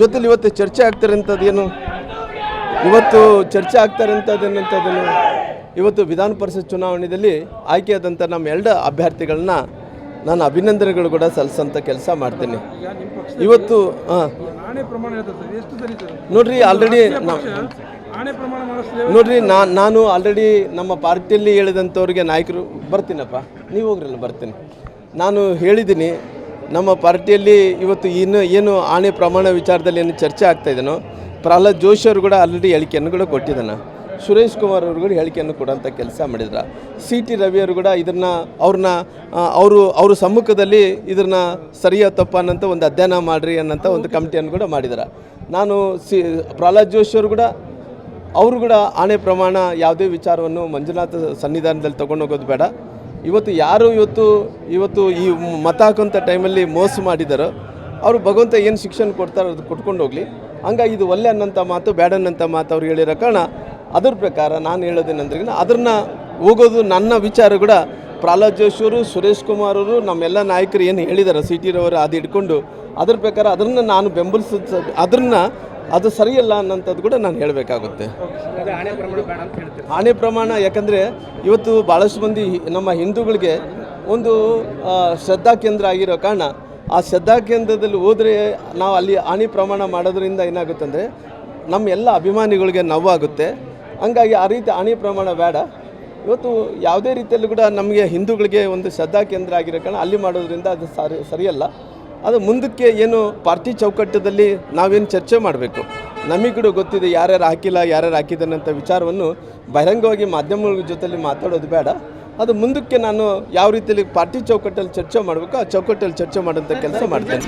ಜೊತೆಲಿ ಇವತ್ತು ಚರ್ಚೆ ಆಗ್ತಾರಂಥದ್ದೇನು ಏನಂತದನ್ನು ಇವತ್ತು ವಿಧಾನ ಪರಿಷತ್ ಚುನಾವಣೆಯಲ್ಲಿ ಆಯ್ಕೆಯಾದಂಥ ನಮ್ಮ ಎರಡು ಅಭ್ಯರ್ಥಿಗಳನ್ನ ನಾನು ಅಭಿನಂದನೆಗಳು ಕೂಡ ಸಲ್ಲಿಸೋಂಥ ಕೆಲಸ ಮಾಡ್ತೀನಿ. ಇವತ್ತು ನೋಡ್ರಿ ಆಲ್ರೆಡಿ ನಾನು ಆಲ್ರೆಡಿ ನಮ್ಮ ಪಾರ್ಟಿಯಲ್ಲಿ ಹೇಳಿದಂಥವ್ರಿಗೆ ನಾಯಕರು ಬರ್ತೀನಪ್ಪ, ನೀವು ಹೋಗ್ರಲ್ಲ, ಬರ್ತೀನಿ. ನಾನು ಹೇಳಿದ್ದೀನಿ ನಮ್ಮ ಪಾರ್ಟಿಯಲ್ಲಿ ಇವತ್ತು ಏನು ಆಣೆ ಪ್ರಮಾಣ ವಿಚಾರದಲ್ಲಿ ಏನು ಚರ್ಚೆ ಆಗ್ತಾಯಿದ್ದಾನೋ, ಪ್ರಹ್ಲಾದ್ ಜೋಶಿ ಅವರು ಕೂಡ ಆಲ್ರೆಡಿ ಹೇಳಿಕೆಯನ್ನು ಕೂಡ ಕೊಟ್ಟಿದ್ದಾನೆ. ಸುರೇಶ್ ಕುಮಾರ್ ಅವರು ಕೂಡ ಹೇಳಿಕೆಯನ್ನು ಕೊಡೋಂಥ ಕೆಲಸ ಮಾಡಿದ್ರು. ಸಿ.ಟಿ. ರವಿ ಅವರು ಕೂಡ ಇದನ್ನು ಅವ್ರ ಸಮ್ಮುಖದಲ್ಲಿ ಇದನ್ನು ಸರಿಯೋ ತಪ್ಪ ಅನ್ನೋಂಥ ಒಂದು ಅಧ್ಯಯನ ಮಾಡಿರಿ ಅನ್ನೋಂಥ ಒಂದು ಕಮಿಟಿಯನ್ನು ಕೂಡ ಮಾಡಿದ್ದಾರೆ. ನಾನು ಪ್ರಹ್ಲಾದ್ ಜೋಶಿ ಅವರು ಕೂಡ ಆಣೆ ಪ್ರಮಾಣ ಯಾವುದೇ ವಿಚಾರವನ್ನು ಮಂಜುನಾಥ ಸನ್ನಿಧಾನದಲ್ಲಿ ತೊಗೊಂಡೋಗೋದು ಬೇಡ. ಇವತ್ತು ಯಾರು ಇವತ್ತು ಈ ಮತ ಹಾಕೋಂಥ ಟೈಮಲ್ಲಿ ಮೋಸ ಮಾಡಿದಾರೋ ಅವರು ಭಗವಂತ ಏನು ಶಿಕ್ಷಣ ಕೊಡ್ತಾರೋ ಅದು ಕೊಟ್ಕೊಂಡು ಹೋಗಲಿ. ಹಂಗಾಗಿ ಇದು ಒಳ್ಳೆ ಅನ್ನೋಂಥ ಮಾತು, ಬೇಡ ಅನ್ನೋಂಥ ಮಾತು ಅವ್ರು ಹೇಳಿರೋ ಕಾರಣ ಅದ್ರ ಪ್ರಕಾರ ನಾನು ಹೇಳೋದೇನಂದ್ರೆ ಅದನ್ನು ಹೋಗೋದು ನನ್ನ ವಿಚಾರ ಕೂಡ ಪ್ರಹ್ಲಾದ್ ಜೋಶಿ ಅವರು, ಸುರೇಶ್ ಕುಮಾರ್ ಅವರು, ನಮ್ಮೆಲ್ಲ ನಾಯಕರು ಏನು ಹೇಳಿದ್ದಾರೆ ಸಿ.ಟಿ. ರವರು ಅದು ಇಟ್ಕೊಂಡು ಅದ್ರ ಪ್ರಕಾರ ಅದನ್ನು ನಾನು ಅದು ಸರಿಯಲ್ಲ ಅನ್ನೋಂಥದ್ದು ಕೂಡ ನಾನು ಹೇಳಬೇಕಾಗುತ್ತೆ. ಆಣೆ ಪ್ರಮಾಣ ಯಾಕಂದರೆ ಇವತ್ತು ಭಾಳಷ್ಟು ಮಂದಿ ನಮ್ಮ ಹಿಂದೂಗಳಿಗೆ ಒಂದು ಶ್ರದ್ಧಾ ಕೇಂದ್ರ ಆಗಿರೋ ಕಾರಣ ಆ ಶ್ರದ್ಧಾ ಕೇಂದ್ರದಲ್ಲಿ ಹೋದರೆ ನಾವು ಅಲ್ಲಿ ಆಣೆ ಪ್ರಮಾಣ ಮಾಡೋದ್ರಿಂದ ಏನಾಗುತ್ತಂದರೆ ನಮ್ಮ ಎಲ್ಲ ಅಭಿಮಾನಿಗಳಿಗೆ ನೋವಾಗುತ್ತೆ. ಹಂಗಾಗಿ ಆ ರೀತಿ ಆಣೆ ಪ್ರಮಾಣ ಬೇಡ. ಇವತ್ತು ಯಾವುದೇ ರೀತಿಯಲ್ಲೂ ಕೂಡ ನಮಗೆ ಹಿಂದೂಗಳಿಗೆ ಒಂದು ಶ್ರದ್ಧಾ ಕೇಂದ್ರ ಆಗಿರೋ ಕಾರಣ ಅಲ್ಲಿ ಮಾಡೋದ್ರಿಂದ ಅದು ಸರಿಯಲ್ಲ. ಅದು ಮುಂದಕ್ಕೆ ಏನು ಪಾರ್ಟಿ ಚೌಕಟ್ಟದಲ್ಲಿ ನಾವೇನು ಚರ್ಚೆ ಮಾಡಬೇಕು, ನಮಗೆ ಕೂಡ ಗೊತ್ತಿದೆ ಯಾರ್ಯಾರು ಹಾಕಿಲ್ಲ, ಯಾರ್ಯಾರು ಹಾಕಿದ್ದಾನಂಥ ವಿಚಾರವನ್ನು ಬಹಿರಂಗವಾಗಿ ಮಾಧ್ಯಮಗಳ ಜೊತೆಲಿ ಮಾತಾಡೋದು ಬೇಡ. ಅದು ಮುಂದಕ್ಕೆ ನಾನು ಯಾವ ರೀತಿಯಲ್ಲಿ ಪಾರ್ಟಿ ಚೌಕಟ್ಟಲ್ಲಿ ಚರ್ಚೆ ಮಾಡಬೇಕು ಆ ಚೌಕಟ್ಟಲ್ಲಿ ಚರ್ಚೆ ಮಾಡೋಂಥ ಕೆಲಸ ಮಾಡ್ತೇನೆ.